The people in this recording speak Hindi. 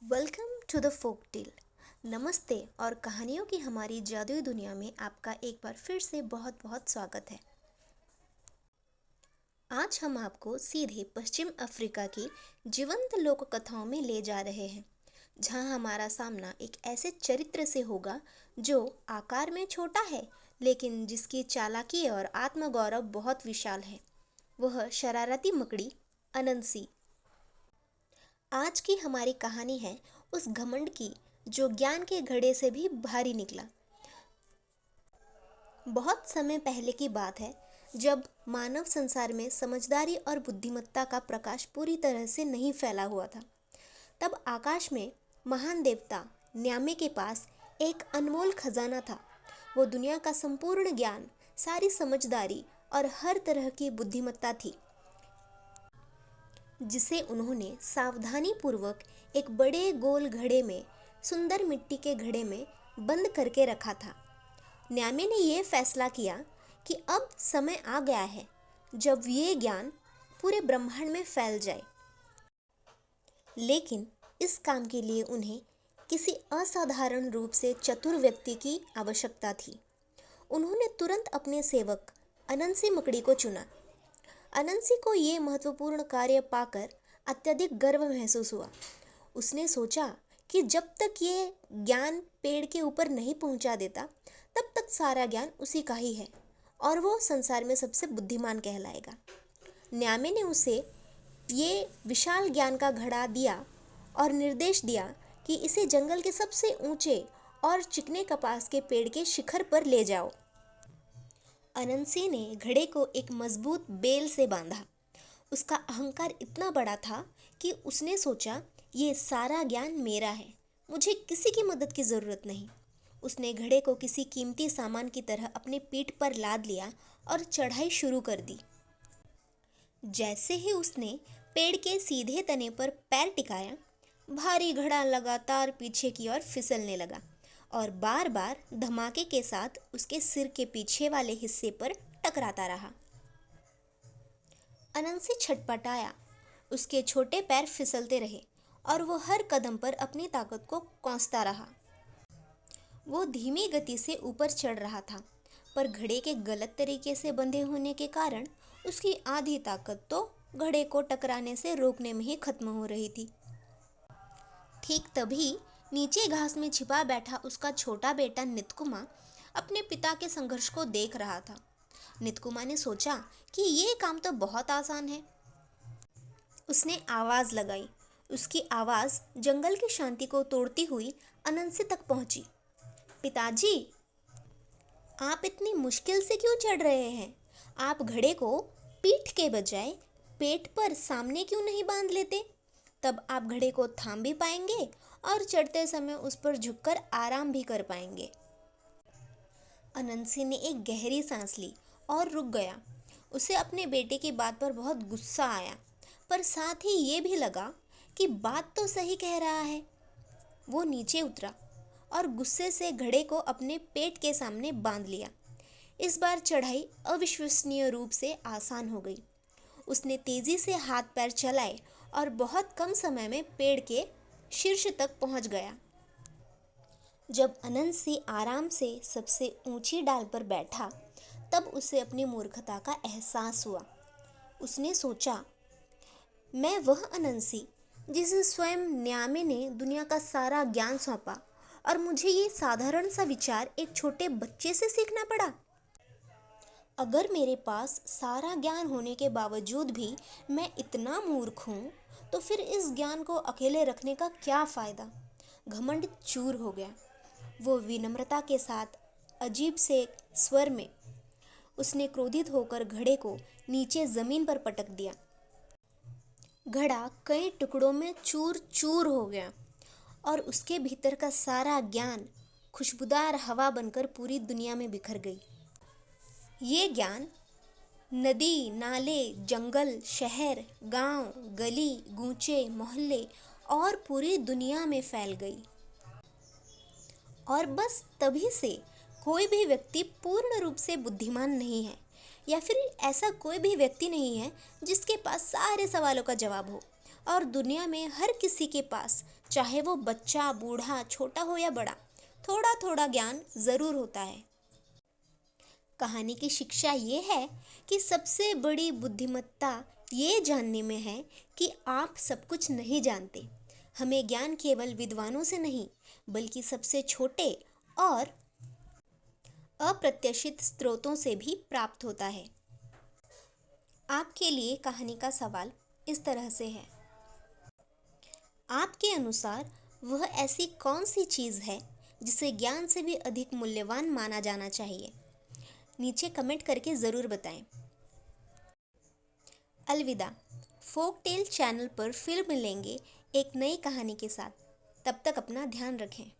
Welcome to the folk tale. नमस्ते और कहानियों की हमारी जादुई दुनिया में आपका एक बार फिर से बहुत बहुत स्वागत है। आज हम आपको सीधे पश्चिम अफ्रीका की जीवंत लोक कथाओं में ले जा रहे हैं, जहां हमारा सामना एक ऐसे चरित्र से होगा जो आकार में छोटा है, लेकिन जिसकी चालाकी और आत्मगौरव बहुत विशाल है। वह शरारती मकड़ी अनंसी। आज की हमारी कहानी है उस घमंड की जो ज्ञान के घड़े से भी भारी निकला। बहुत समय पहले की बात है, जब मानव संसार में समझदारी और बुद्धिमत्ता का प्रकाश पूरी तरह से नहीं फैला हुआ था। तब आकाश में महान देवता न्यामे के पास एक अनमोल खजाना था। वो दुनिया का संपूर्ण ज्ञान, सारी समझदारी और हर तरह की बुद्धिमत्ता थी, जिसे उन्होंने सावधानी पूर्वक एक बड़े गोल घड़े में, सुंदर मिट्टी के घड़े में बंद करके रखा था। न्यामी ने यह फैसला किया कि अब समय आ गया है जब ये ज्ञान पूरे ब्रह्मांड में फैल जाए। लेकिन इस काम के लिए उन्हें किसी असाधारण रूप से चतुर व्यक्ति की आवश्यकता थी। उन्होंने तुरंत अपने सेवक अनंसी मकड़ी को चुना। अनंसी को ये महत्वपूर्ण कार्य पाकर अत्यधिक गर्व महसूस हुआ। उसने सोचा कि जब तक ये ज्ञान पेड़ के ऊपर नहीं पहुंचा देता, तब तक सारा ज्ञान उसी का ही है और वो संसार में सबसे बुद्धिमान कहलाएगा। न्यामे ने उसे ये विशाल ज्ञान का घड़ा दिया और निर्देश दिया कि इसे जंगल के सबसे ऊंचे और चिकने कपास के पेड़ के शिखर पर ले जाओ। अनंसी ने घड़े को एक मजबूत बेल से बांधा। उसका अहंकार इतना बड़ा था कि उसने सोचा, ये सारा ज्ञान मेरा है, मुझे किसी की मदद की ज़रूरत नहीं। उसने घड़े को किसी कीमती सामान की तरह अपने पीठ पर लाद लिया और चढ़ाई शुरू कर दी। जैसे ही उसने पेड़ के सीधे तने पर पैर टिकाया, भारी घड़ा लगातार पीछे की ओर फिसलने लगा और बार बार धमाके के साथ उसके सिर के पीछे वाले हिस्से पर टकराता रहा। अनंसी छटपटाया। उसके छोटे पैर फिसलते रहे और वो हर कदम पर अपनी ताकत को कोसता रहा। वो धीमी गति से ऊपर चढ़ रहा था, पर घड़े के गलत तरीके से बंधे होने के कारण उसकी आधी ताकत तो घड़े को टकराने से रोकने में ही खत्म हो रही थी। ठीक तभी नीचे घास में छिपा बैठा उसका छोटा बेटा नितकुमा अपने पिता के संघर्ष को देख रहा था। नितकुमा ने सोचा कि ये काम तो बहुत आसान है। उसने आवाज लगाई। उसकी आवाज जंगल की शांति को तोड़ती हुई अनंसी तक पहुंची। पिताजी, आप इतनी मुश्किल से क्यों चढ़ रहे हैं? आप घड़े को पीठ के बजाय पेट पर सामने क्यों नहीं बांध लेते? तब आप घड़े को थाम भी पाएंगे और चढ़ते समय उस पर झुककर आराम भी कर पाएंगे। अनंसी ने एक गहरी सांस ली और रुक गया। उसे अपने बेटे की बात पर बहुत गुस्सा आया, पर साथ ही ये भी लगा कि बात तो सही कह रहा है। वो नीचे उतरा और गुस्से से घड़े को अपने पेट के सामने बांध लिया। इस बार चढ़ाई अविश्वसनीय रूप से आसान हो गई। उसने तेजी से हाथ पैर चलाए और बहुत कम समय में पेड़ के शीर्ष तक पहुंच गया। जब अनंसी आराम से सबसे ऊंची डाल पर बैठा, तब उसे अपनी मूर्खता का एहसास हुआ। उसने सोचा, मैं वह अनंसी जिसे स्वयं न्यामे ने दुनिया का सारा ज्ञान सौंपा, और मुझे ये साधारण सा विचार एक छोटे बच्चे से सीखना पड़ा। अगर मेरे पास सारा ज्ञान होने के बावजूद भी मैं इतना मूर्ख हूँ, तो फिर इस ज्ञान को अकेले रखने का क्या फ़ायदा? घमंड चूर हो गया। वो विनम्रता के साथ अजीब से स्वर में उसने क्रोधित होकर घड़े को नीचे ज़मीन पर पटक दिया। घड़ा कई टुकड़ों में चूर चूर हो गया और उसके भीतर का सारा ज्ञान खुशबूदार हवा बनकर पूरी दुनिया में बिखर गई। ये ज्ञान नदी, नाले, जंगल, शहर, गांव, गली, गूंचे, मोहल्ले और पूरी दुनिया में फैल गई। और बस तभी से कोई भी व्यक्ति पूर्ण रूप से बुद्धिमान नहीं है, या फिर ऐसा कोई भी व्यक्ति नहीं है जिसके पास सारे सवालों का जवाब हो। और दुनिया में हर किसी के पास, चाहे वो बच्चा, बूढ़ा, छोटा हो या बड़ा, थोड़ा थोड़ा ज्ञान ज़रूर होता है। कहानी की शिक्षा ये है कि सबसे बड़ी बुद्धिमत्ता ये जानने में है कि आप सब कुछ नहीं जानते। हमें ज्ञान केवल विद्वानों से नहीं, बल्कि सबसे छोटे और अप्रत्याशित स्रोतों से भी प्राप्त होता है। आपके लिए कहानी का सवाल इस तरह से है। आपके अनुसार वह ऐसी कौन सी चीज़ है जिसे ज्ञान से भी अधिक मूल्यवान माना जाना चाहिए? नीचे कमेंट करके ज़रूर बताएं। अलविदा। फोक टेल चैनल पर फिर मिलेंगे एक नई कहानी के साथ। तब तक अपना ध्यान रखें।